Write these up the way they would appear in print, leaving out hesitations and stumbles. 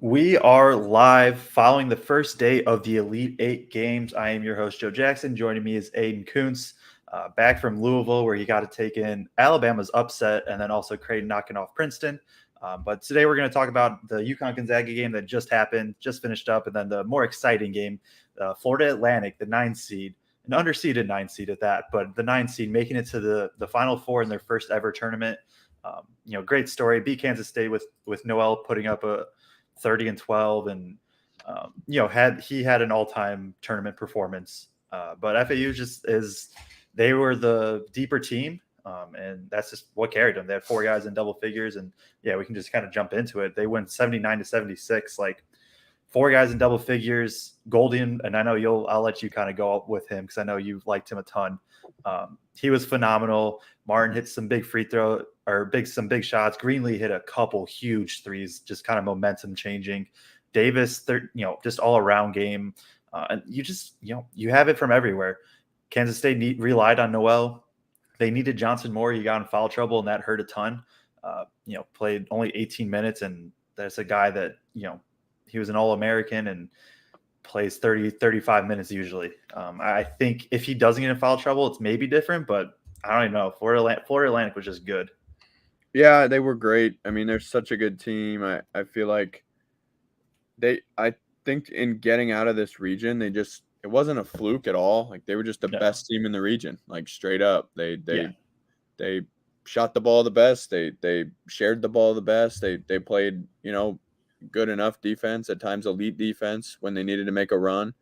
We are live following the first day of the Elite Eight games. I am your host, Joe Jackson. Joining me is Aidan Kuntz, back from Louisville, where he got to take in Alabama's upset and then also Creighton knocking off Princeton. But today we're going to talk about the UConn Gonzaga game that just happened, just finished up, and then the more exciting game, Florida Atlantic, the 9 seed, an underseeded 9 seed at that, but the 9 seed making it to the Final Four in their first ever tournament. Great story. Beat Kansas State with Noel putting up a 30 and 12, and had an all-time tournament performance. But FAU they were the deeper team, and that's just what carried them. They had 4 guys in double figures, and we can just kind of jump into it. They went 79-76, like 4 guys in double figures. Golden, and I know I'll let you kind of go up with him because I know you've liked him a ton. He was phenomenal. Martin hit some big free throw some big shots. Greenlee hit a couple huge threes, just kind of momentum changing. Davis, just all around game. And you have it from everywhere. Kansas State relied on Noel. They needed Johnson more. He got in foul trouble, and that hurt a ton. Played only 18 minutes, and that's a guy that, he was an All-American and plays 30, 35 minutes usually. I think if he doesn't get in foul trouble, it's maybe different, but I don't even know. Florida Atlantic was just good. Yeah, they were great. I mean, they're such a good team. I feel like I think in getting out of this region, it wasn't a fluke at all. Like, they were just the best team in the region, like straight up. They shot the ball the best. They shared the ball the best. They played, good enough defense, at times elite defense when they needed to make a run.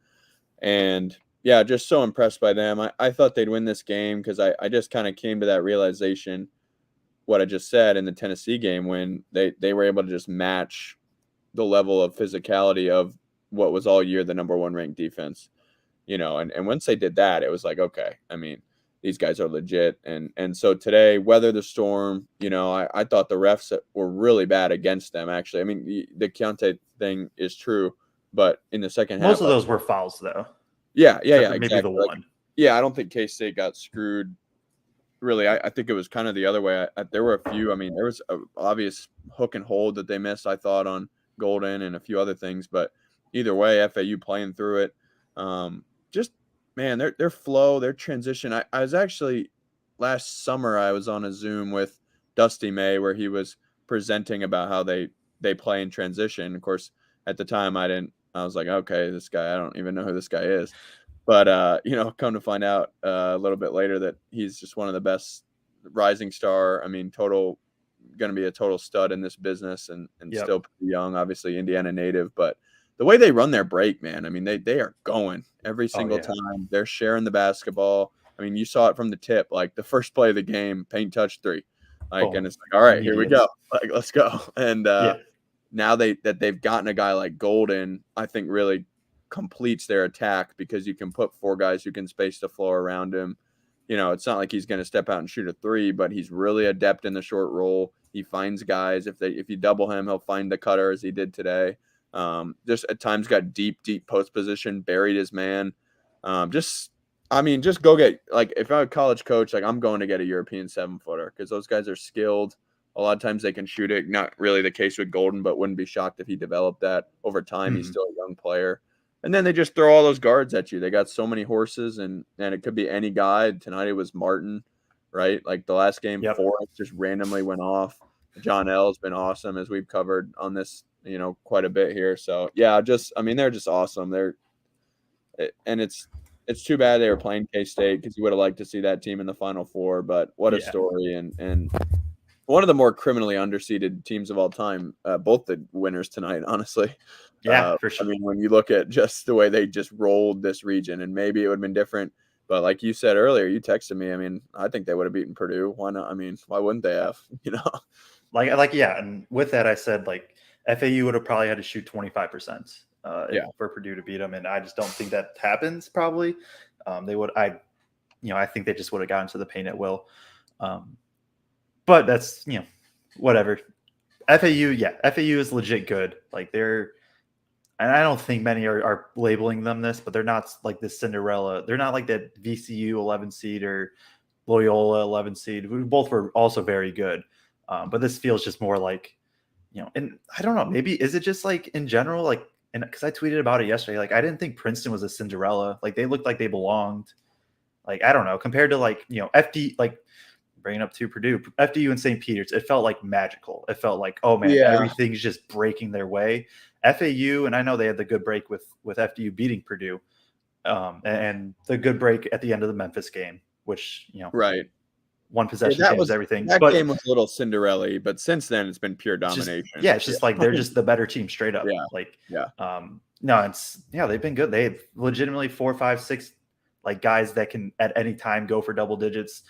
And yeah, just so impressed by them. I thought they'd win this game because I just kind of came to that realization, what I just said in the Tennessee game, when they were able to just match the level of physicality of what was all year the number 1 ranked defense, and once they did that, it was like, okay, I mean, these guys are legit. And so today, weather the storm, I thought the refs were really bad against them, actually. I mean, the Keontae thing is true, but in the second half, most of those were fouls, though. Yeah, exactly. Maybe the one. I don't think K-State got screwed. Really, I think it was kind of the other way. There were a few. I mean, there was an obvious hook and hold that they missed, I thought, on Golden and a few other things. But either way, FAU playing through it. Just, man, their flow, their transition. I was actually, last summer, I was on a Zoom with Dusty May where he was presenting about how they play in transition. Of course, at the time, I was like, okay, this guy, I don't even know who this guy is. But, come to find out a little bit later that he's just one of the best rising star. I mean, going to be a total stud in this business and still pretty young, obviously Indiana native. But the way they run their break, man, I mean, they are going every single time. They're sharing the basketball. I mean, you saw it from the tip, like the first play of the game, paint touch 3. And it's like, all right, here we go. Like, let's go. And now they've gotten a guy like Golden, I think really completes their attack because you can put 4 guys who can space the floor around him. It's not like he's going to step out and shoot a 3, but he's really adept in the short roll. He finds guys. If you double him, he'll find the cutter, as he did today. Just at times got deep post position, buried his man. Just go get, like, if I'm a college coach, like, I'm going to get a European 7-footer because those guys are skilled. A lot of times they can shoot it. Not really the case with Golden, but wouldn't be shocked if he developed that over time. Mm-hmm. He's still a young player. And then they just throw all those guards at you. They got so many horses, and it could be any guy. Tonight it was Martin, right? Like the last game, Forrest just randomly went off. John L. has been awesome, as we've covered on this, quite a bit here. So, yeah, they're just awesome. It's too bad they were playing K-State because you would have liked to see that team in the Final Four. But what a story. And one of the more criminally underseeded teams of all time, both the winners tonight, honestly. Yeah, for sure. I mean, when you look at just the way they just rolled this region, and maybe it would have been different, but like you said earlier, you texted me. I mean, I think they would have beaten Purdue. Why not? I mean, why wouldn't they have? And with that, I said, like, FAU would have probably had to shoot 25% for Purdue to beat them, and I just don't think that happens. Probably, they would. I think they just would have gotten to the paint at will. But that's, whatever. FAU is legit good. Like, and I don't think many are labeling them this, but they're not like this Cinderella. They're not like that VCU 11 seed or Loyola 11 seed, who both were also very good. But this feels just more like, and I don't know, maybe is it just like in general, like, and because I tweeted about it yesterday, like I didn't think Princeton was a Cinderella. Like they looked like they belonged. Like I don't know, compared to like FD, like bringing up to Purdue, FDU and St. Peter's, it felt like magical. It felt like, oh man, Yeah. everything's just breaking their way. FAU, and I know they had the good break with FDU beating Purdue, and the good break at the end of the Memphis game, which Right. one possession changes everything. That But game was a little Cinderella-y, but since then it's been pure domination. It's just like they're just the better team straight up. Yeah. Like, Yeah. No, they've been good. They have legitimately 4, 5, 6 like guys that can at any time go for double digits.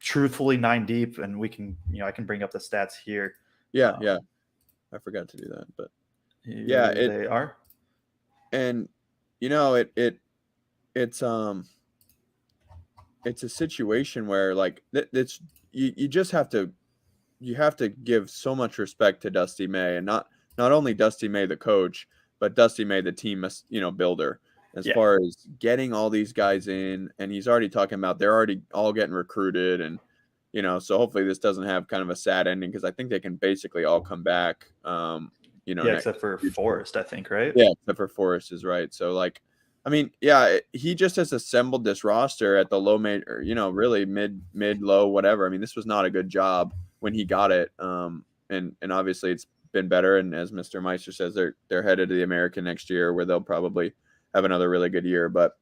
Truthfully, 9 deep, and we can, I can bring up the stats here. Yeah, I forgot to do that, but they are. And it's a situation where like it's you just have to give so much respect to Dusty May, and not only Dusty May the coach, but Dusty May the team builder, as far as getting all these guys in. And he's already talking about they're already all getting recruited, and so hopefully this doesn't have kind of a sad ending, because I think they can basically all come back. Except for Forrest, I think, right? Yeah, except for Forrest is right. So like, I mean, he just has assembled this roster at the low major, really mid low, whatever. I mean, this was not a good job when he got it. And obviously it's been better. And as Mr. Meister says, they're headed to the American next year, where they'll probably have another really good year. But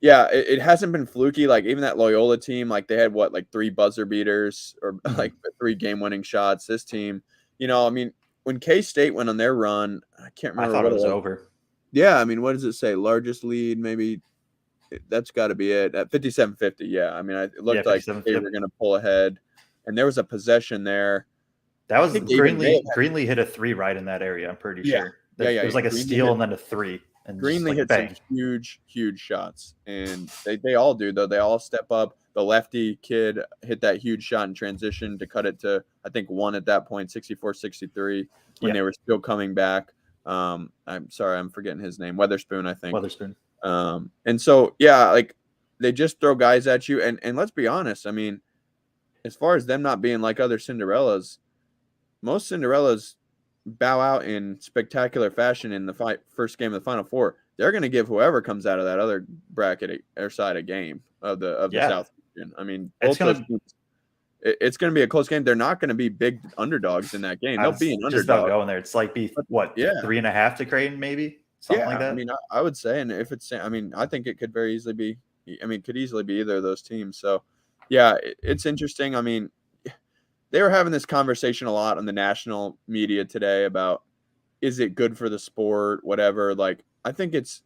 yeah, it hasn't been fluky. Like even that Loyola team, like they had like 3 buzzer beaters, or like 3 game-winning shots. This team, I mean, when K-State went on their run, I can't remember. I thought it was over. Yeah, I mean, what does it say? Largest lead, maybe that's got to be it at 57-50. Yeah, I mean, it looked like they were going to pull ahead, and there was a possession there. That was Greenlee hit a 3 right in that area. I'm pretty sure. It was like a steal and then a 3. And Greenlee hit some huge shots, and they all do though. They all step up. The lefty kid hit that huge shot in transition to cut it to, I think, 1 at that point, 64-63, when they were still coming back. I'm sorry, I'm forgetting his name. Weatherspoon, I think. Weatherspoon. And so, like they just throw guys at you. And let's be honest, I mean, as far as them not being like other Cinderellas, most Cinderellas bow out in spectacular fashion in the first game of the Final Four. They're going to give whoever comes out of that other bracket or side a game of the South region. I mean, it's going to be a close game. They're not going to be big underdogs in that game. They'll be an underdog. Just about going there. It's like 3.5 to Creighton, maybe something like that. I mean, I would say, and if it's, I mean, I think it could very easily be. I mean, could easily be either of those teams. So, yeah, it's interesting. I mean, they were having this conversation a lot on the national media today about, is it good for the sport, whatever. Like, I think it's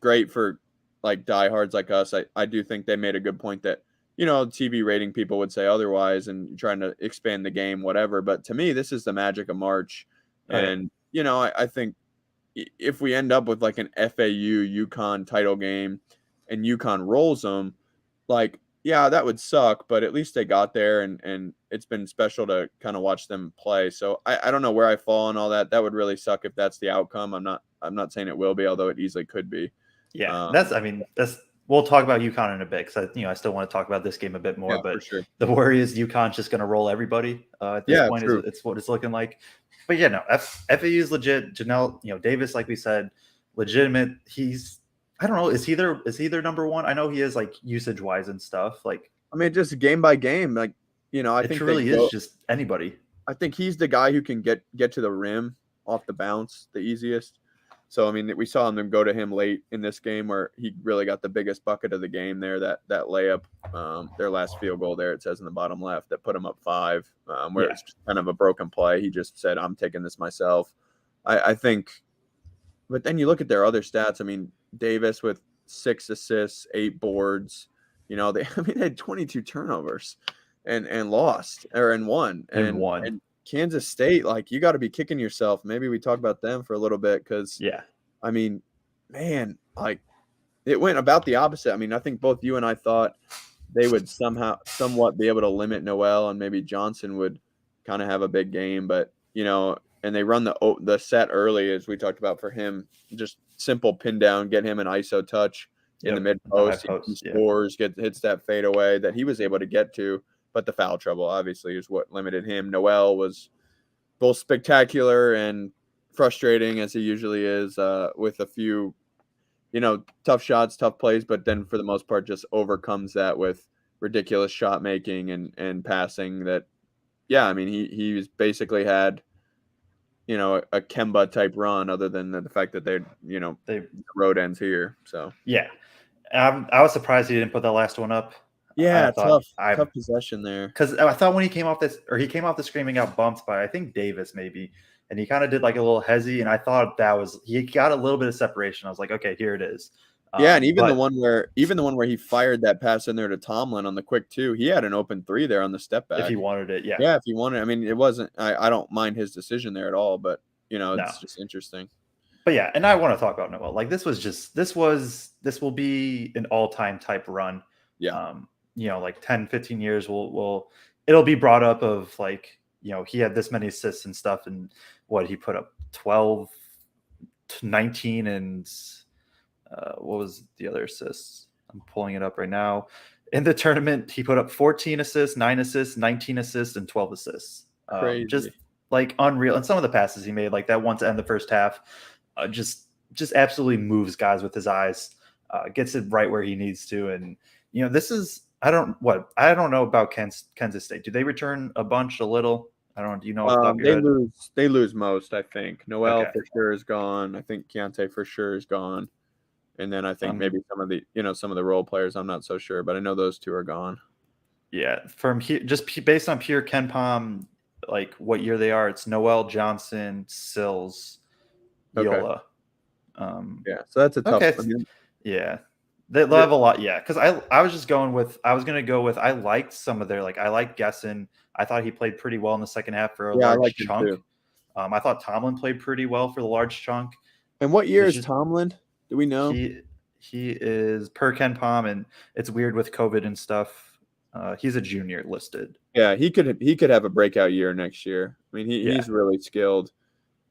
great for like diehards like us. I do think they made a good point that, TV rating people would say otherwise, and trying to expand the game, whatever. But to me, this is the magic of March. Right. And, I think if we end up with like an FAU UConn title game and UConn rolls them, like, yeah, that would suck, but at least they got there, and it's been special to kind of watch them play. So I don't know where I fall on all that. That would really suck if that's the outcome. I'm not saying it will be, although it easily could be. Yeah, we'll talk about UConn in a bit, because I still want to talk about this game a bit more. But sure. The worry is UConn's just going to roll everybody at this point. It's what it's looking like. But yeah, no, FAU is legit. Janelle, Davis, like we said, legitimate. I don't know. Is he their number one? I know he is, like, usage wise and stuff. Like, I mean, just game by game. Like, I think it really is just anybody. I think he's the guy who can get to the rim off the bounce the easiest. So, I mean, we saw them go to him late in this game, where he really got the biggest bucket of the game there. That layup, their last field goal there, it says in the bottom left, that put him up 5, where it's kind of a broken play. He just said, "I'm taking this myself." I think, but then you look at their other stats. I mean, Davis with 6 assists, 8 boards. They had 22 turnovers and lost, or and won. And Kansas State, like, you got to be kicking yourself. Maybe we talk about them for a little bit, because I mean, man, like, it went about the opposite. I mean, I think both you and I thought they would somewhat be able to limit Noel, and maybe Johnson would kind of have a big game, but and they run the set early, as we talked about, for him. Just simple pin down, get him an ISO touch in the mid post. He scores, hits that fadeaway that he was able to get to, but the foul trouble obviously is what limited him. Noel was both spectacular and frustrating as he usually is, with a few, tough shots, tough plays, but then for the most part just overcomes that with ridiculous shot making and passing that. Yeah, I mean, he's basically had, a Kemba type run other than the fact that They the road ends here. So yeah. I was surprised he didn't put that last one up. I yeah, thought tough possession there. because I thought when he came off he came off the screen and got bumped by I think Davis maybe, and he kind of did like a little hezzy, and I thought he got a little bit of separation. I was like, okay, here it is. Yeah, and even the But one where he fired that pass in there to Tomlin on the quick two, he had an open three there on the step if he back. wanted it, yeah, Yeah, if he wanted, I mean, it wasn't. I don't mind his decision there at all, but no. it's just interesting. But yeah, and I want to talk about Noel. Like this will be an all-time type run. Yeah, Like 10, 15 years it'll be brought up of like, he had this many assists and stuff, and what he put up 12, 19, and what was the other assists? I'm pulling it up right now. In the tournament, he put up 14 assists, 9 assists, 19 assists, and 12 assists. crazy. Just like unreal. And some of the passes he made, like that one to end the first half, just absolutely moves guys with his eyes, gets it right where he needs to. And this is I don't know about Kansas State. Do they return a bunch, a little? I don't know. Do you know off the top of your head? They lose most, I think. Noel Okay. for sure is gone. I think Keontae for sure is gone. And then I think maybe some of the role players, I'm not so sure, but I know those two are gone. Yeah, from here, just based on pure Ken Palm, like what year they are, it's Noel, Johnson, Sills, Yola. Yeah, so that's a tough. Okay. I mean, Yeah, they'll have a lot. Yeah, because I was gonna go with, I liked some of their, like, I like Gesson. I thought he played pretty well in the second half for a large chunk. I thought Tomlin played pretty well for the large chunk. And what year is Tomlin? Do we know? He is per Ken Palm, and it's weird with COVID and stuff. He's a junior listed. Yeah, he could have a breakout year next year. I mean, he's really skilled.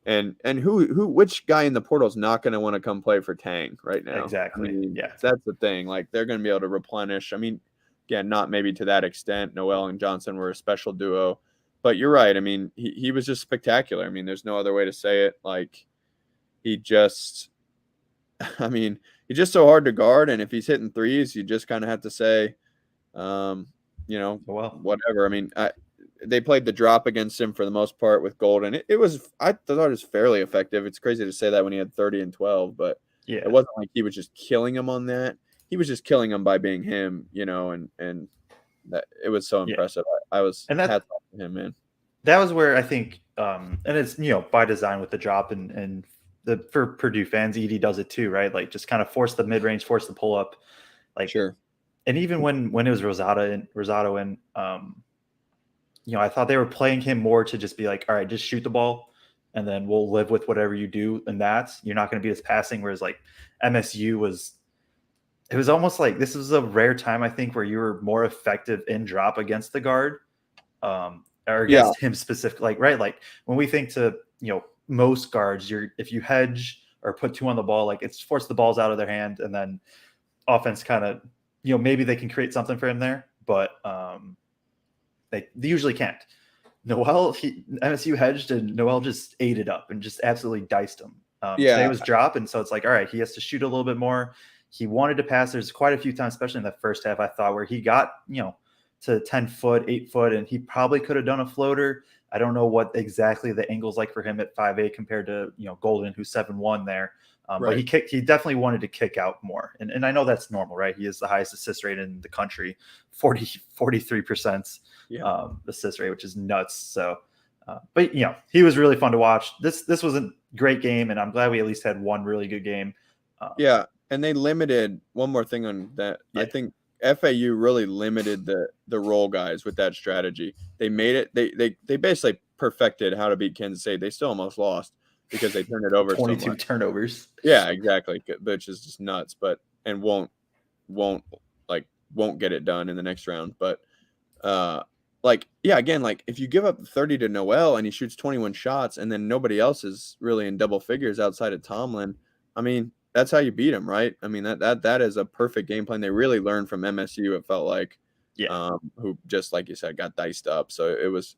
And which guy in the portal is not going to want to come play for Tang right now? Exactly. I mean, yeah, that's the thing. Like, they're going to be able to replenish. I mean, again, not maybe to that extent. Noel and Johnson were a special duo, but you're right. I mean, he was just spectacular. I mean, there's no other way to say it. Like, he's just so hard to guard. And if he's hitting threes, you just kind of have to say, whatever. I mean, they played the drop against him for the most part with Golden. I thought it was fairly effective. It's crazy to say that when he had 30 and 12, but it wasn't like he was just killing him on that. He was just killing him by being him, and that it was so impressive. I was hats off to him, man. That was where I think, and it's by design with the drop, and for Purdue fans, Edey does it too, right? Like, just kind of force the mid range, force the pull up, like sure. And even when it was Rosado in, I thought they were playing him more to just be like, all right, just shoot the ball, and then we'll live with whatever you do. And you're not going to be as passing. Whereas like MSU it was almost like this was a rare time, I think, where you were more effective in drop against the guard, or against him specifically. Like, right, like when we think to most guards, if you hedge or put two on the ball, like it's force the balls out of their hand, and then offense kind of maybe they can create something for him there, but they usually can't. MSU hedged, and Noel just ate it up and just absolutely diced him. Today was drop, and so it's like, all right, he has to shoot a little bit more. He wanted to pass. There's quite a few times, especially in the first half, I thought, where he got to 10 foot, 8 foot, and he probably could have done a floater. I don't know what exactly the angle's like for him at 5'8" compared to Golden, who's 7'1" there. But he definitely wanted to kick out more. And I know that's normal, right? He is the highest assist rate in the country, 43% assist rate, which is nuts. So, but he was really fun to watch. This was a great game, and I'm glad we at least had one really good game. And they limited one more thing on that. I think FAU really limited the role guys with that strategy. They made it. They basically perfected how to beat Kansas State. They still almost lost because they turned it over 22 so much. turnovers. Yeah, exactly, which is just nuts. But and won't get it done in the next round. But again, like if you give up 30 to Noel and he shoots 21 shots, and then nobody else is really in double figures outside of Tomlin, I mean, that's how you beat him, right? I mean, that is a perfect game plan. They really learned from MSU, it felt like. who just like you said got diced up. So it was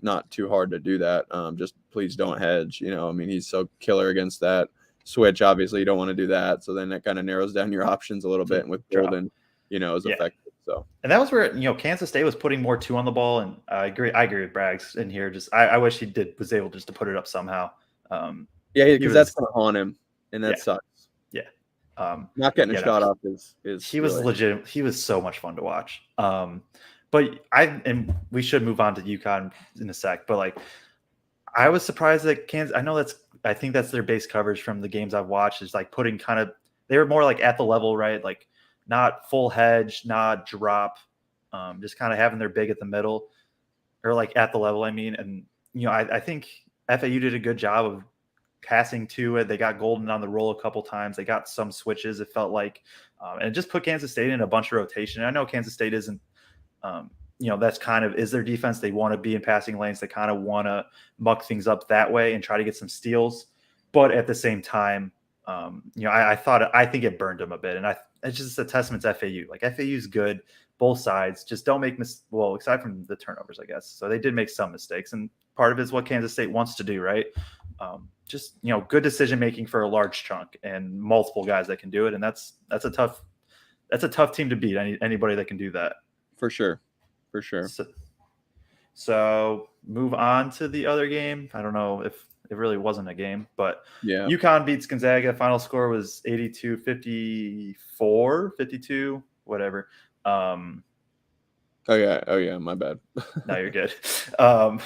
not too hard to do that. Just please don't hedge. I mean, he's so killer against that switch. Obviously, you don't want to do that. So then that kind of narrows down your options a little bit. And with Golden, is effective. So and that was where Kansas State was putting more two on the ball, and I agree with Braggs in here. Just I wish he was able just to put it up somehow. Because that's going to haunt him, and that sucks. Yeah. Not getting a shot off is he was really legit. He was so much fun to watch. But and we should move on to UConn in a sec. But like, I was surprised that Kansas. I think that's their base coverage from the games I've watched. Is like putting they were more like at the level, right? Like not full hedge, not drop, just kind of having their big at the middle, or like at the level. I mean, and I think FAU did a good job of passing to it. They got Golden on the roll a couple times. They got some switches, it felt like, and it just put Kansas State in a bunch of rotation. I know Kansas State isn't, that's kind of is their defense. They want to be in passing lanes. They kind of want to muck things up that way and try to get some steals. But at the same time, I think it burned them a bit. And it's just a testament to FAU. Like FAU is good, both sides. Just don't make aside from the turnovers, I guess. So they did make some mistakes, and part of it is what Kansas State wants to do, right? Just good decision making for a large chunk and multiple guys that can do it, and that's a tough team to beat. Anybody that can do that, for sure. So move on to the other game. I don't know if it really wasn't a game, but yeah, UConn beats Gonzaga. Final score was 82-54, 52, whatever. Oh yeah, my bad. No, you're good. Hide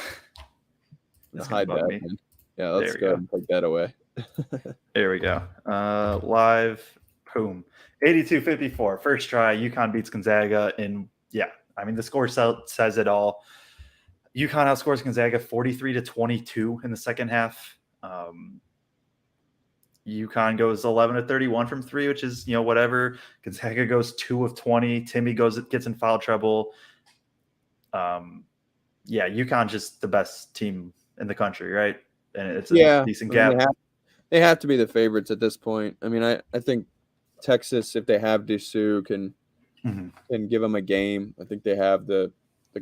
that. Me. Yeah, let's go and take that away. There we go. Live, boom. 82-54. First try, UConn beats Gonzaga. And I mean, the score says it all. UConn outscores Gonzaga 43-22 in the second half. UConn goes 11-31 from three, which is, whatever. Gonzaga goes 2 of 20. Timmy gets in foul trouble. UConn just the best team in the country, right? And it's a decent gap. They have to be the favorites at this point. I mean, I think Texas, if they have Dessou, can give them a game. I think they have the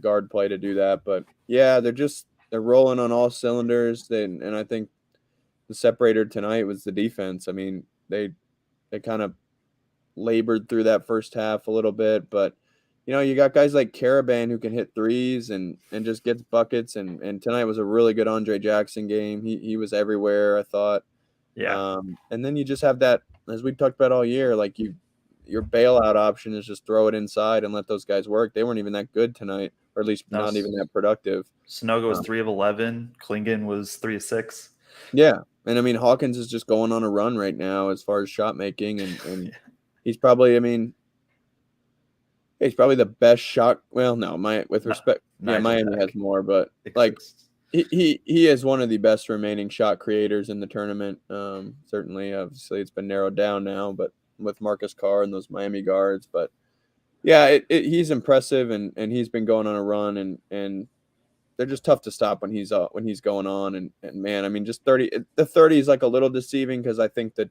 guard play to do that. But they're rolling on all cylinders. And I think the separator tonight was the defense. I mean, they kind of labored through that first half a little bit, but you got guys like Caravan who can hit threes and just gets buckets. And tonight was a really good Andre Jackson game. He was everywhere, I thought. Yeah. And then you just have that, as we talked about all year, like your bailout option is just throw it inside and let those guys work. They weren't even that good tonight, or at least not even that productive. Sonogo was 3 of 11. Klingon was 3 of 6. Yeah. And I mean, Hawkins is just going on a run right now as far as shot making. And he's probably, he's probably the best shot. Well, no, Miami has more, but like he is one of the best remaining shot creators in the tournament. Certainly, obviously, it's been narrowed down now, but with Marcus Carr and those Miami guards. But he's impressive, and he's been going on a run, and they're just tough to stop when he's going on. And man, I mean, just 30. The 30 is like a little deceiving because I think that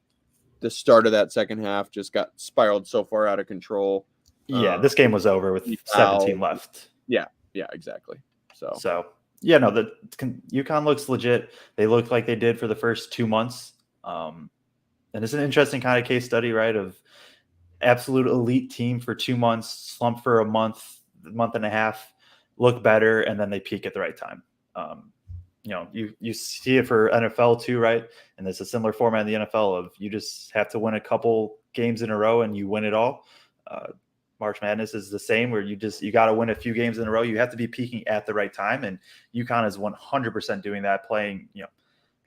the start of that second half just got spiraled so far out of control. Yeah, this game was over with 17 left. Yeah, exactly. So the UConn looks legit. They look like they did for the first 2 months. And it's an interesting kind of case study, right? Of absolute elite team for 2 months, slump for a month and a half, look better, and then they peak at the right time. You see it for NFL too, right? And there's a similar format in the NFL of you just have to win a couple games in a row and you win it all. March Madness is the same, where you got to win a few games in a row. You have to be peaking at the right time, and UConn is 100% doing that. Playing,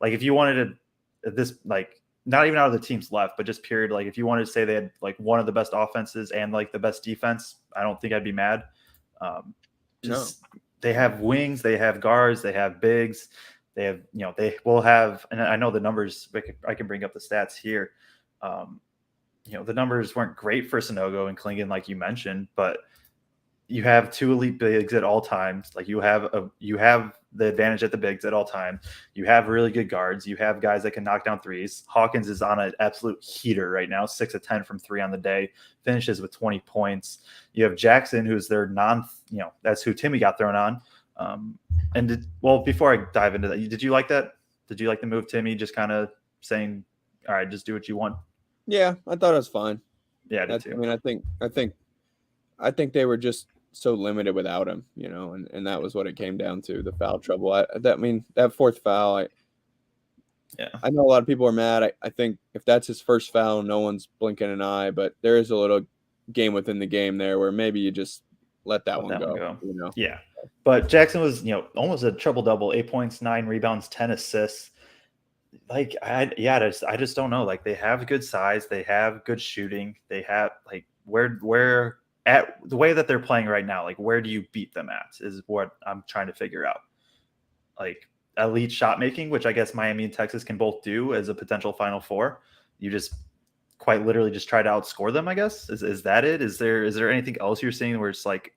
like if you wanted to, not even out of the teams left, but just period. Like if you wanted to say they had like one of the best offenses and like the best defense, I don't think I'd be mad. They have wings, they have guards, they have bigs, they have they will have, and I know the numbers. I can bring up the stats here. The numbers weren't great for Sonogo and Klingon, like you mentioned, but you have two elite bigs at all times. Like you have the advantage at the bigs at all times. You have really good guards. You have guys that can knock down threes. Hawkins is on an absolute heater right now, 6 of 10 from three on the day, finishes with 20 points. You have Jackson, who's their that's who Timmy got thrown on. Before I dive into that, did you like that? Did you like the move, Timmy? Just kind of saying, all right, just do what you want. Yeah, I thought it was fine. Yeah, I did too. I mean, I think they were just so limited without him, and that was what it came down to, the foul trouble. That fourth foul, I know a lot of people are mad. I think if that's his first foul, no one's blinking an eye, but there is a little game within the game there where maybe you just let that one go. Yeah. But Jackson was, almost a triple double, 8 points, 9 rebounds, 10 assists. Like, I just don't know. Like, they have good size, they have good shooting, they have where at the way that they're playing right now, like where do you beat them at is what I'm trying to figure out. Like elite shot making, which I guess Miami and Texas can both do as a potential Final Four. You just quite literally just try to outscore them, I guess. Is that it? Is there anything else you're seeing where it's like,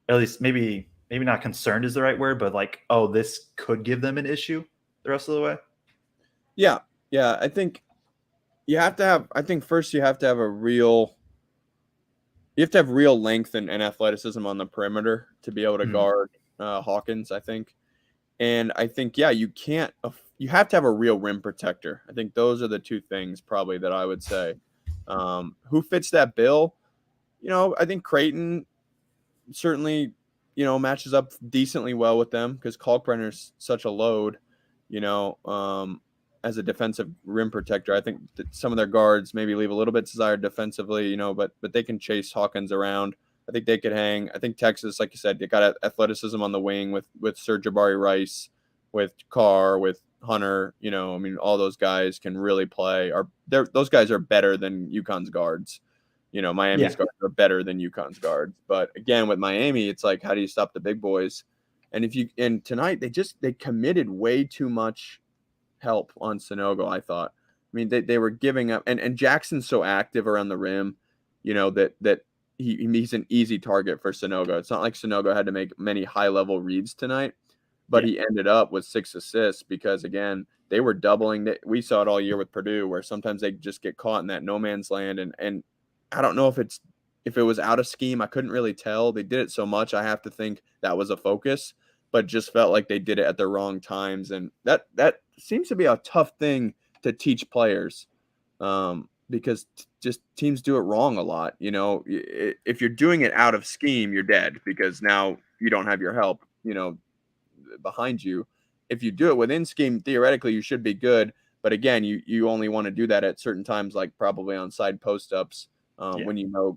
at least maybe not concerned is the right word, but like, oh, this could give them an issue the rest of the way? Yeah. I think first you have to have real length and athleticism on the perimeter to be able to guard Hawkins, I think. And I think, you have to have a real rim protector. I think those are the two things probably that I would say. Who fits that bill? I think Creighton certainly, matches up decently well with them because Kalkbrenner's such a load, as a defensive rim protector. I think that some of their guards maybe leave a little bit desired defensively, but they can chase Hawkins around. I think they could hang. I think Texas, like you said, they got athleticism on the wing with Sir Jabari Rice, with Carr, with Hunter. All those guys can really play. Those guys are better than UConn's guards. Miami's guards are better than UConn's guards. But again, with Miami, it's like, how do you stop the big boys? And tonight they committed way too much help on Sanogo, I thought. I mean, they were giving up, and Jackson's so active around the rim, that he's an easy target for Sanogo. It's not like Sanogo had to make many high-level reads tonight, but he ended up with 6 assists because, again, they were doubling. We saw it all year with Purdue where sometimes they just get caught in that no man's land, and I don't know if it was out of scheme. I couldn't really tell. They did it so much, I have to think that was a focus, but just felt like they did it at the wrong times, and that seems to be a tough thing to teach players. Because just teams do it wrong a lot. If you're doing it out of scheme, you're dead because now you don't have your help, behind you. If you do it within scheme, theoretically, you should be good. But again, you only want to do that at certain times, like probably on side post ups, when you're not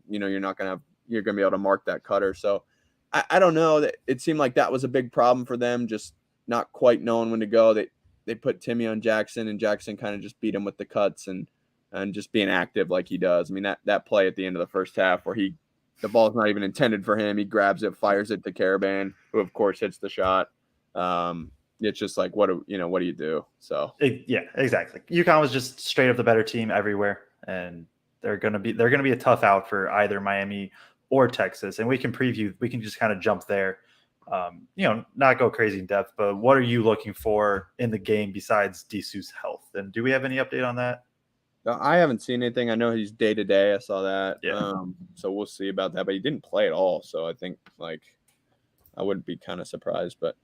you're going to be able to mark that cutter. So I don't know, that it seemed like that was a big problem for them, just not quite knowing when to go. They put Timmy on Jackson, and Jackson kind of just beat him with the cuts and just being active like he does. I mean, that play at the end of the first half where the ball's not even intended for him. He grabs it, fires it to Caravan, who of course hits the shot. It's just like, what do you do? So yeah, exactly. UConn was just straight up the better team everywhere, and they're gonna be a tough out for either Miami or Texas. And we can just kind of jump there. Not go crazy in depth, but what are you looking for in the game besides Disu's health? And do we have any update on that? I haven't seen anything. I know he's day to day. I saw that. Yeah. So we'll see about that. But he didn't play at all. So I think I wouldn't be kind of surprised. But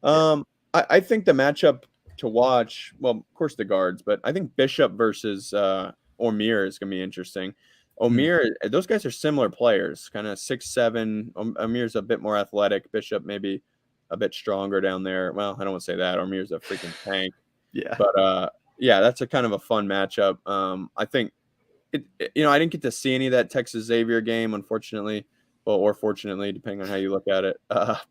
I think the matchup to watch, well, of course the guards, but I think Bishop versus Omir is going to be interesting. Omir, those guys are similar players, kind of 6'7". Omir's a bit more athletic. Bishop maybe a bit stronger down there. Well, I don't want to say that. Omir's a freaking tank. Yeah. But that's a kind of a fun matchup. I think I didn't get to see any of that Texas Xavier game, unfortunately, or fortunately, depending on how you look at it.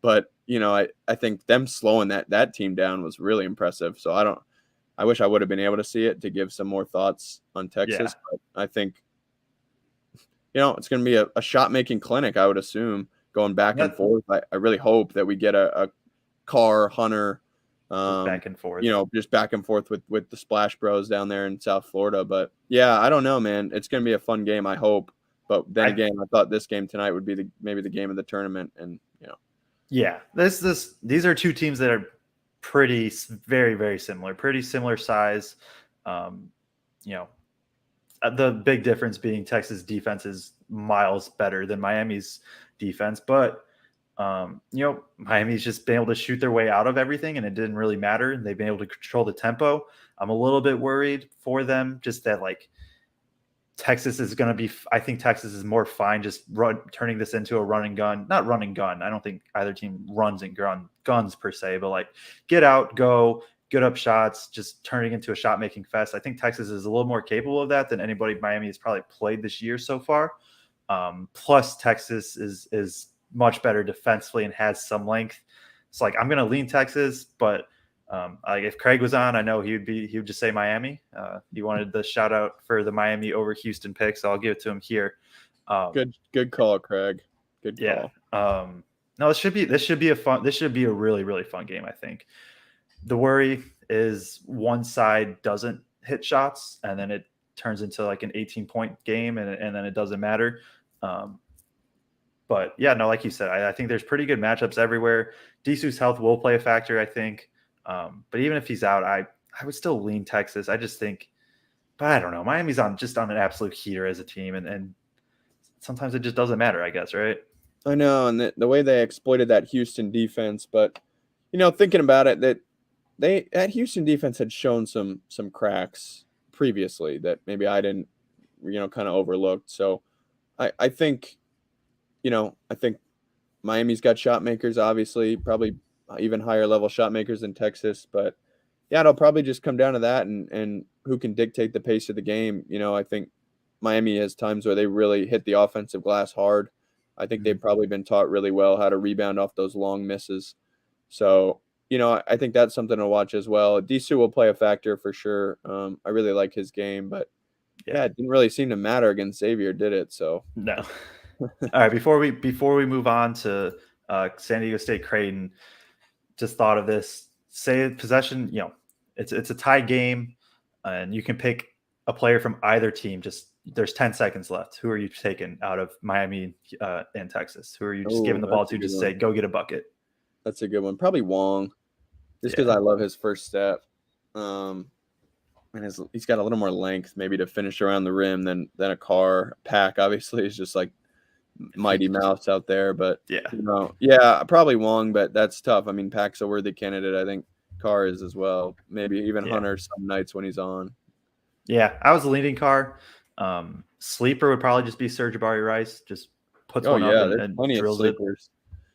But I think them slowing that team down was really impressive. So I wish I would have been able to see it to give some more thoughts on Texas. Yeah. But I think it's going to be a shot making clinic, I would assume, going back and forth. I really hope that we get a Carr Hunter. Back and forth, just back and forth with the Splash Bros down there in South Florida. But yeah, I don't know, man. It's going to be a fun game, I hope. But then again, I thought this game tonight would be maybe the game of the tournament, and Yeah, these are two teams that are very, very similar, pretty similar size. You know, the big difference being Texas defense is miles better than Miami's defense, but Miami's just been able to shoot their way out of everything, and it didn't really matter. They've been able to control the tempo. I'm a little bit worried for them, just that Texas is going to be. I think Texas is more fine just turning this into a run and gun. Not run and gun. I don't think either team runs and guns per se, but get out, go, get up shots, just turning into a shot making fest. I think Texas is a little more capable of that than anybody Miami has probably played this year so far. Plus, Texas is much better defensively and has some length. So I'm going to lean Texas, but if Craig was on, I know he would just say Miami. He wanted the shout out for the Miami over Houston pick, so I'll give it to him here. Good call, Craig. Good call. Yeah. No, this should be a really, really fun game, I think. The worry is one side doesn't hit shots, and then it turns into an 18-point game, and then it doesn't matter. But yeah, no, like you said, I think there's pretty good matchups everywhere. Disu's health will play a factor, I think. But even if he's out, I would still lean Texas. I just think, but I don't know. Miami's on an absolute heater as a team, and sometimes it just doesn't matter, I guess, right? I know, and the way they exploited that Houston defense, but thinking about it, that Houston defense had shown some cracks previously that maybe I didn't, kind of overlooked. So I think Miami's got shot makers, obviously, probably even higher level shot makers than Texas. But yeah, it'll probably just come down to that and who can dictate the pace of the game. I think Miami has times where they really hit the offensive glass hard. I think they've probably been taught really well how to rebound off those long misses. So, I think that's something to watch as well. Disu will play a factor for sure. I really like his game, but yeah, it didn't really seem to matter against Xavier, did it? So no. All right, before we move on to San Diego State Creighton, just thought of this. Say possession, it's a tie game, and you can pick a player from either team. Just there's 10 seconds left. Who are you taking out of Miami and Texas? Who are you just giving the ball to? Just say go get a bucket. That's a good one. Probably Wong, just because I love his first step. And he's got a little more length, maybe to finish around the rim than a Carr. Pack obviously is just Mighty Mouse out there, but probably Wong, but that's tough. I mean, Pack's a worthy candidate. I think Carr is as well. Maybe even Hunter some nights when he's on. Yeah, I was leaning Carr. Sleeper would probably just be Serge Jabari Rice. Just puts one up and drills it.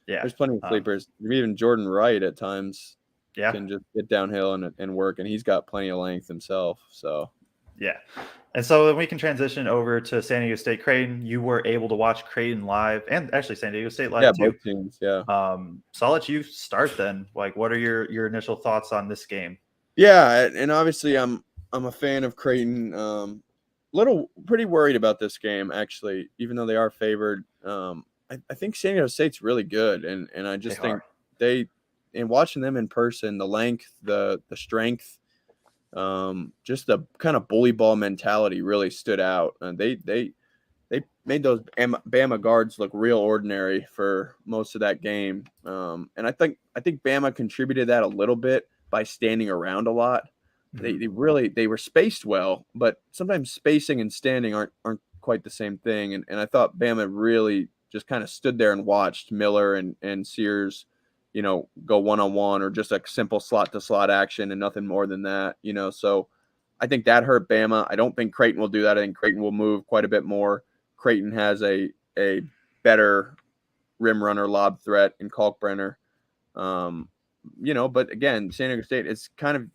Yeah, there's plenty of sleepers. Even Jordan Wright at times can just get downhill and work, and he's got plenty of length himself. So yeah. And so then we can transition over to San Diego State Creighton. You were able to watch Creighton live, and actually San Diego State live too. Both teams, yeah. So I'll let you start then. What are your initial thoughts on this game? Yeah, and obviously I'm a fan of Creighton. Pretty worried about this game actually, even though they are favored. I think San Diego State's really good, and I just think and watching them in person, the length, the strength. Just the kind of bully ball mentality really stood out. And they made those Bama guards look real ordinary for most of that game. And I think Bama contributed that a little bit by standing around a lot. Mm-hmm. They were spaced well, but sometimes spacing and standing aren't quite the same thing. And I thought Bama really just kind of stood there and watched Miller and Sears go one-on-one or just a simple slot-to-slot action and nothing more than that, So I think that hurt Bama. I don't think Creighton will do that. I think Creighton will move quite a bit more. Creighton has a better rim runner lob threat in Kalkbrenner. But again, San Diego State is kind of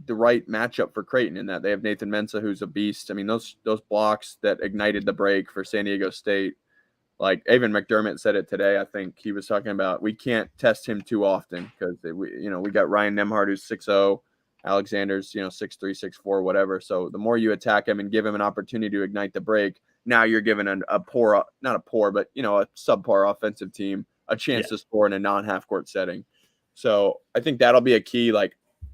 the right matchup for Creighton in that they have Nathan Mensah, who's a beast. I mean, those blocks that ignited the break for San Diego State, Evan McDermott said it today. I think he was talking about we can't test him too often because we got Ryan Nemhard who's 6'0", Alexander's 6'3", 6'4", whatever. So the more you attack him and give him an opportunity to ignite the break, now you're giving a subpar offensive team a chance to score in a non-half court setting. So I think that'll be a key.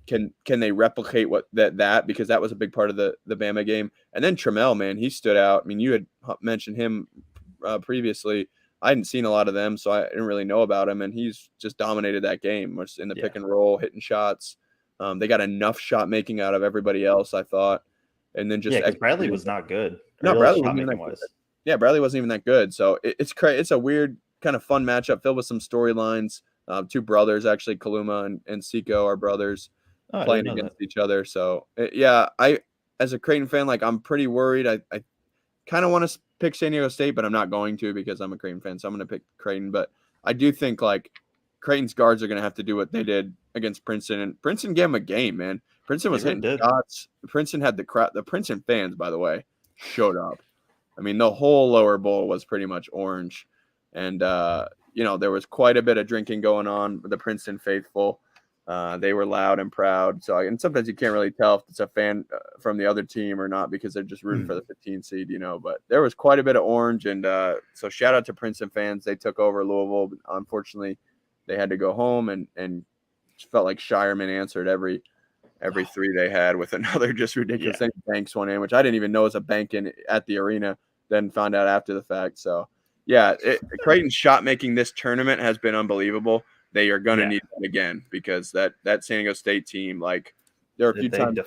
can they replicate that because that was a big part of the Bama game. And then Trammell, man, he stood out. I mean, you had mentioned him previously. I hadn't seen a lot of them, so I didn't really know about him, and he's just dominated that game. Was in the pick and roll, hitting shots. They got enough shot making out of everybody else, I thought, and then just because Bradley was not good. No, Bradley wasn't even that good. Yeah, Bradley wasn't even that good. So it's crazy. It's a weird kind of fun matchup filled with some storylines. Two brothers, actually, Kaluma and Seiko are brothers playing against each other. So I as a Creighton fan, like I'm pretty worried. I kind of want to pick San Diego State, but I'm not going to because I'm a Creighton fan. So I'm going to pick Creighton. But I do think like Creighton's guards are going to have to do what they did against Princeton, and Princeton gave them a game, man. Princeton was hitting shots. Princeton had the crowd. The Princeton fans, by the way, showed up. I mean, the whole lower bowl was pretty much orange, and there was quite a bit of drinking going on with the Princeton faithful. They were loud and proud. So, and sometimes you can't really tell if it's a fan from the other team or not because they're just rooting for the 15 seed, But there was quite a bit of orange, and so shout out to Princeton fans. They took over Louisville. Unfortunately, they had to go home, and felt like Shireman answered every three they had with another just ridiculous thing. Banks went in, which I didn't even know was a bank at the arena. Then found out after the fact. So, Creighton's shot making this tournament has been unbelievable. They are going to need that again because that San Diego State team, like, there are a few times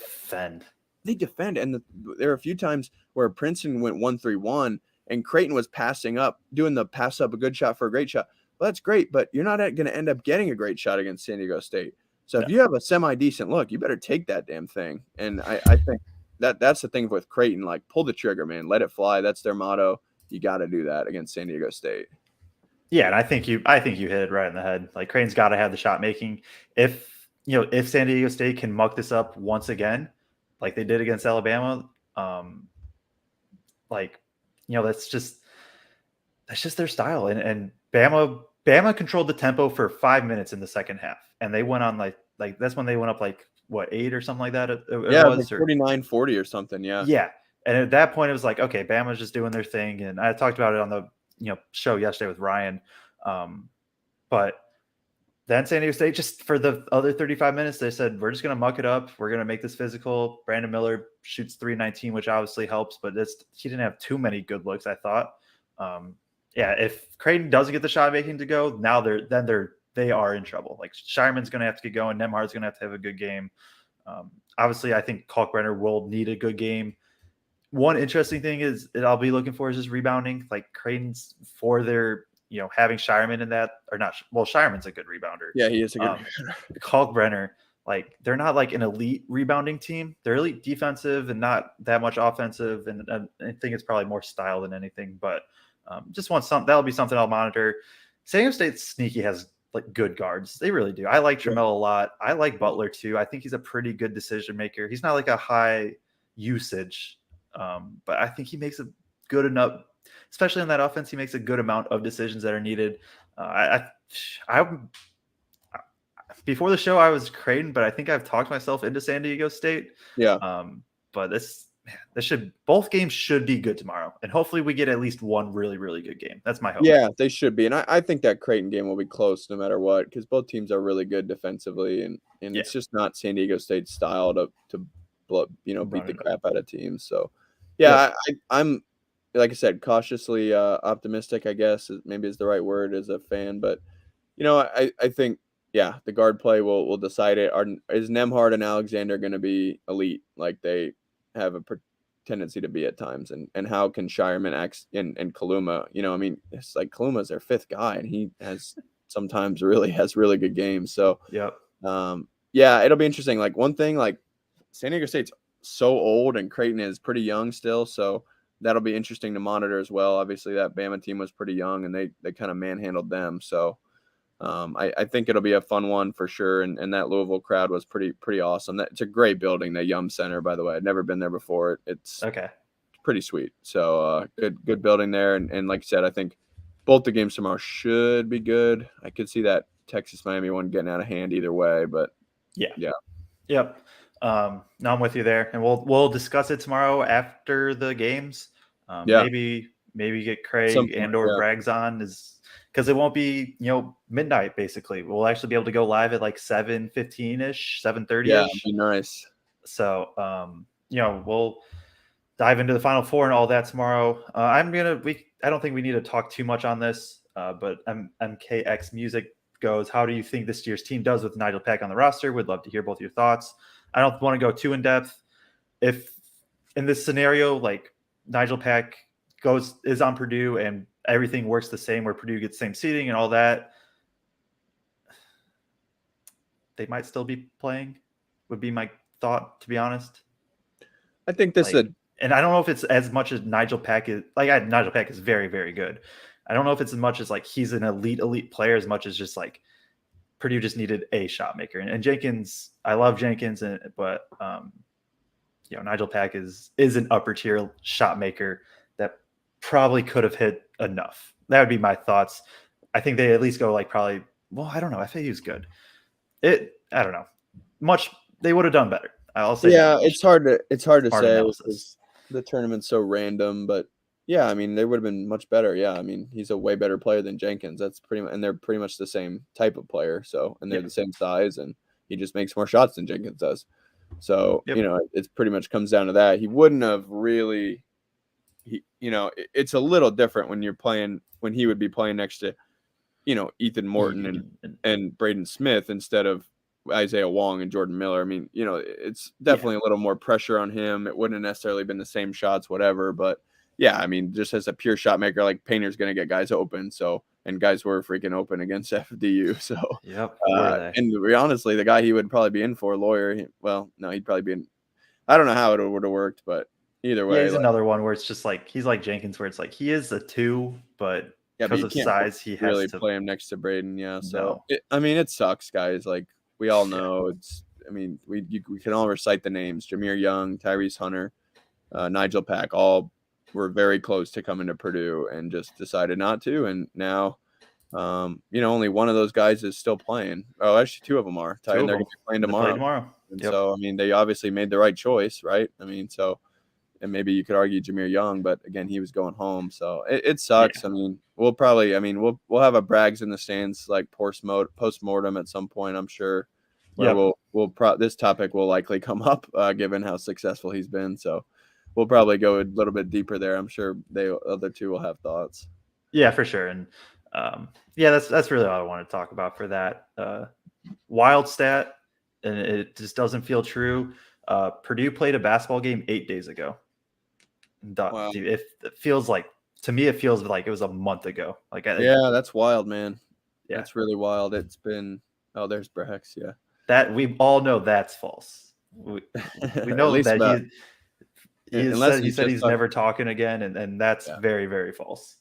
they defend, and there are a few times where Princeton went 1-3-1, and Creighton was passing up, doing the pass up a good shot for a great shot. Well, that's great, but you're not going to end up getting a great shot against San Diego State. So if you have a semi-decent look, you better take that damn thing. And I think that's the thing with Creighton. Like, pull the trigger, man. Let it fly. That's their motto. You got to do that against San Diego State. Yeah, and I think you hit it right in the head. Like, Creighton's got to have the shot making. If San Diego State can muck this up once again, like they did against Alabama, that's just their style. And Bama controlled the tempo for 5 minutes in the second half, and they went on like that's when they went up like what 8 or something like that. It was like 49-40 or something. Yeah. And at that point, it was like, okay, Bama's just doing their thing, and I talked about it on the show yesterday with Ryan. But then San Diego State, just for the other 35 minutes, they said, we're just going to muck it up. We're going to make this physical. Brandon Miller shoots 319, which obviously helps, but he didn't have too many good looks, I thought. If Creighton doesn't get the shot making to go, now they are in trouble. Like, Shireman's going to have to get going. Nemhard's going to have a good game. Obviously, I think Kalkbrenner will need a good game. One interesting thing is that I'll be looking for is just rebounding. Like, Creighton's for their, having Shireman in that, or not. Well, Shireman's a good rebounder. Yeah, he is a good rebounder. Kalkbrenner, like, they're not like an elite rebounding team. They're elite defensive and not that much offensive. And I think it's probably more style than anything. But just want that'll be something I'll monitor. San Diego State sneaky has like good guards. They really do. I like Trammell a lot. I like Butler too. I think he's a pretty good decision maker. He's not like a high usage. But I think he makes a good enough, especially on that offense, he makes a good amount of decisions that are needed. Before the show, I was Creighton, but I think I've talked myself into San Diego State. Yeah. But both games should be good tomorrow, and hopefully we get at least one really, really good game. That's my hope. Yeah, they should be, and I think that Creighton game will be close no matter what because both teams are really good defensively, and it's just not San Diego State's style to beat the crap out of teams. So. Yeah, I'm like I said, cautiously optimistic, I guess, maybe is the right word as a fan. But, I think, the guard play will decide it. Is Nemhard and Alexander going to be elite like they have a tendency to be at times? And how can Shireman act and Kaluma? It's like Kaluma's their fifth guy, and he has sometimes has really good games. So, it'll be interesting. Like, one thing, like, San Diego State's so old and Creighton is pretty young still, so that'll be interesting to monitor as well. Obviously that Bama team was pretty young and they kind of manhandled them, so I think it'll be a fun one for sure. And that Louisville crowd was pretty awesome. It's a great building, that Yum Center, by the way. I'd never been there before. It's pretty sweet. So good building there, and like I said, I think both the games tomorrow should be good. I could see that Texas Miami one getting out of hand either way, but Yep. No, I'm with you there, and we'll discuss it tomorrow after the games. Maybe maybe get Some Craig point, and or yeah. Braggs on, is because it won't be midnight. Basically, we'll actually be able to go live at like 7:15ish, 7:30ish. Yeah, it'd be nice. So we'll dive into the Final Four and all that tomorrow. I don't think we need to talk too much on this, but MKX Music goes, how do you think this year's team does with Nigel Pack on the roster? Would love to hear both your thoughts. I don't want to go too in depth. If in this scenario, like Nigel Pack is on Purdue and everything works the same, where Purdue gets the same seating and all that, they might still be playing, would be my thought, to be honest. I think this is and I don't know if it's as much as Nigel Pack is. Nigel Pack is very, very good. I don't know if it's as much as like he's an elite player, as much as just like Purdue just needed a shot maker. And Jenkins, I love Jenkins, but Nigel Pack is an upper tier shot maker that probably could have hit enough. That would be my thoughts. I think they at least go like probably. Well, I don't know. FAU is good. I don't know. They would have done better. I'll say. Yeah, it's hard to say analysis. because the tournament's so random, but yeah, I mean, they would have been much better. Yeah, I mean, he's a way better player than Jenkins. That's pretty much, and they're pretty much the same type of player. So, and they're the same size, and he just makes more shots than Jenkins does. So, it's pretty much comes down to that. He wouldn't have really, it's a little different when he would be playing next to, Ethan Morton and Braden Smith instead of Isaiah Wong and Jordan Miller. I mean, it's definitely a little more pressure on him. It wouldn't have necessarily been the same shots, whatever, but yeah, I mean, just as a pure shot maker, like Painter's going to get guys open. So, and guys were freaking open against FDU. So, and honestly, the guy he would probably be in for, Lawyer, he'd probably be in. I don't know how it would have worked, but either way. Yeah, he's another one where it's just like, he's like Jenkins, where it's like, he is a 2, but because of size, he has really to play him next to Braden. Yeah. So, it sucks, guys. Like, we all know we can all recite the names: Jameer Young, Tyrese Hunter, Nigel Pack, all were very close to coming to Purdue and just decided not to. And now, only one of those guys is still playing. Oh, actually 2 of them are. And they're going to be playing tomorrow. And so, they obviously made the right choice, right? And maybe you could argue Jameer Young, but again, he was going home. So it sucks. Yeah. We'll probably, we'll have a Braggs in the stands, like post-mortem at some point, I'm sure. Where this topic will likely come up, given how successful he's been. So we'll probably go a little bit deeper there. I'm sure the other 2 will have thoughts. Yeah, for sure. And that's really all I want to talk about for that. Wild stat, and it just doesn't feel true. Purdue played a basketball game 8 days ago. Wow. It feels like, to me, it feels like it was a month ago. Like, that's wild, man. Yeah, that's really wild. It's been. Oh, there's Braggs. Yeah, that we all know that's false. We know that he said he's never talking again, and that's very, very false.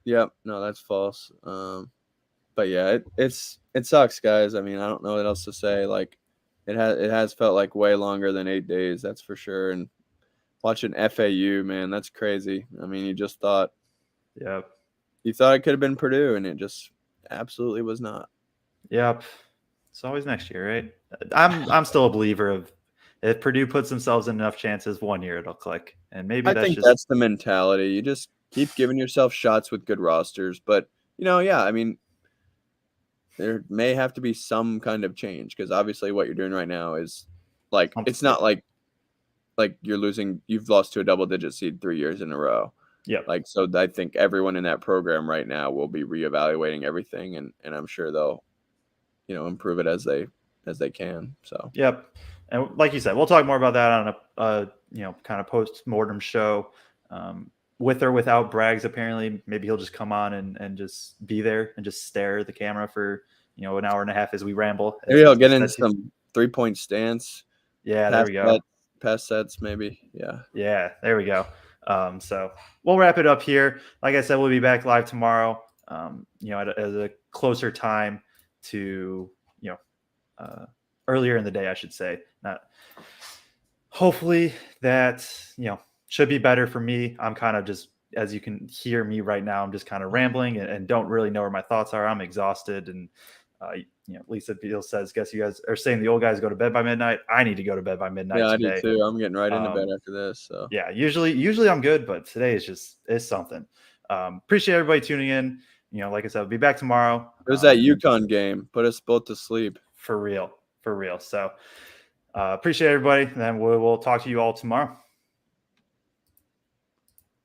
Yep, no, that's false. But yeah, it sucks, guys. I don't know what else to say. Like, it has felt like way longer than 8 days. That's for sure. And watching FAU, man, that's crazy. You just thought, you thought it could have been Purdue, and it just absolutely was not. Yep, it's always next year, right? I'm still a believer of, if Purdue puts themselves in enough chances, 1 year it'll click, and maybe that's the mentality. You just keep giving yourself shots with good rosters, but there may have to be some kind of change, because obviously what you're doing right now is like, it's not like you've lost to a double-digit seed 3 years in a row. Yeah. Like, so I think everyone in that program right now will be reevaluating everything, and I'm sure they'll, improve it as they can. So. Yep. And like you said, we'll talk more about that on a kind of post-mortem show, with or without Braggs. Apparently, maybe he'll just come on and just be there and just stare at the camera for an hour and a half as we ramble. Maybe he'll get into some 3-point stance. Yeah, there we go. Pass sets, maybe. Yeah, there we go. So we'll wrap it up here. Like I said, we'll be back live tomorrow. At a closer time to earlier in the day, I should say. Hopefully that should be better for me. I'm kind of just, as you can hear me right now, I'm just kind of rambling and don't really know where my thoughts are. I'm exhausted, and Lisa Beal says, guess you guys are saying the old guys go to bed by midnight. I need to go to bed by midnight. Yeah, today. I do too. I'm getting right into bed after this. So yeah, usually I'm good, but today is something. Appreciate everybody tuning in. Like I said, we'll be back tomorrow. It was that UConn game. Put us both to sleep. For real. So appreciate everybody. And then we'll talk to you all tomorrow.